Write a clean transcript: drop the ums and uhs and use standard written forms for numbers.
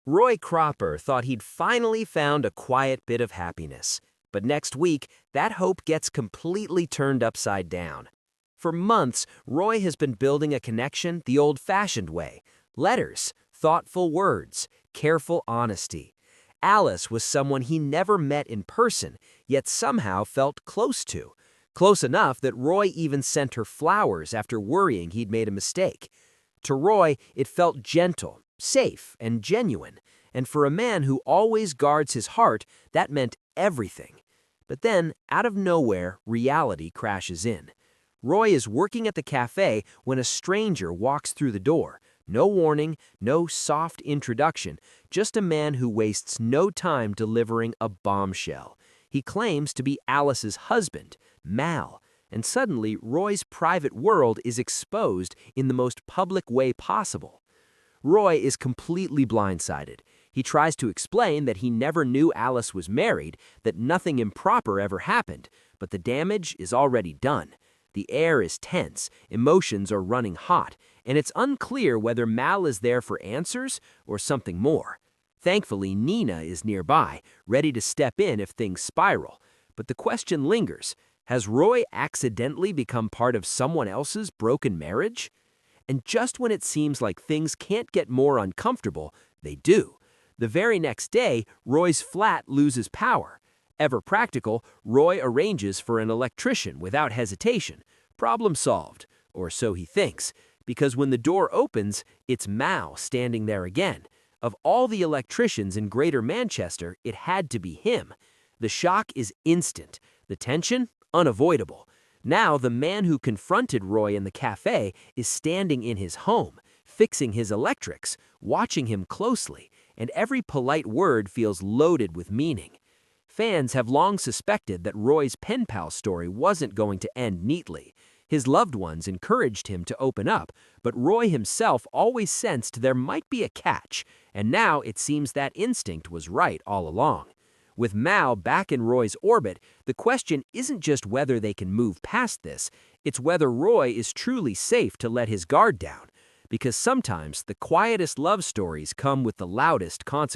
Roy Cropper thought he'd finally found a quiet bit of happiness, but next week, that hope gets completely turned upside down. For months, Roy has been building a connection the old-fashioned way: letters, thoughtful words, careful honesty. Alice was someone he never met in person, yet somehow felt close to. Close enough that Roy even sent her flowers after worrying he'd made a mistake. To Roy, it felt gentle, safe, and genuine, and for a man who always guards his heart, that meant everything. But then, out of nowhere, reality crashes in. Roy is working at the cafe when a stranger walks through the door. No warning, no soft introduction, just a man who wastes no time delivering a bombshell. He claims to be Alice's husband, Mal, and suddenly Roy's private world is exposed in the most public way possible. Roy is completely blindsided. He tries to explain that he never knew Alice was married, that nothing improper ever happened, but the damage is already done. The air is tense, emotions are running hot, and it's unclear whether Mal is there for answers or something more. Thankfully, Nina is nearby, ready to step in if things spiral. But the question lingers: has Roy accidentally become part of someone else's broken marriage? And just when it seems like things can't get more uncomfortable, they do. The very next day, Roy's flat loses power. Ever practical, Roy arranges for an electrician without hesitation. Problem solved, or so he thinks, because when the door opens, it's Mao standing there again. Of all the electricians in Greater Manchester, it had to be him. The shock is instant, the tension unavoidable. Now the man who confronted Roy in the cafe is standing in his home, fixing his electrics, watching him closely, and every polite word feels loaded with meaning. Fans have long suspected that Roy's pen pal story wasn't going to end neatly. His loved ones encouraged him to open up, but Roy himself always sensed there might be a catch, and now it seems that instinct was right all along. With Mao back in Roy's orbit, the question isn't just whether they can move past this, it's whether Roy is truly safe to let his guard down. Because sometimes the quietest love stories come with the loudest consequences.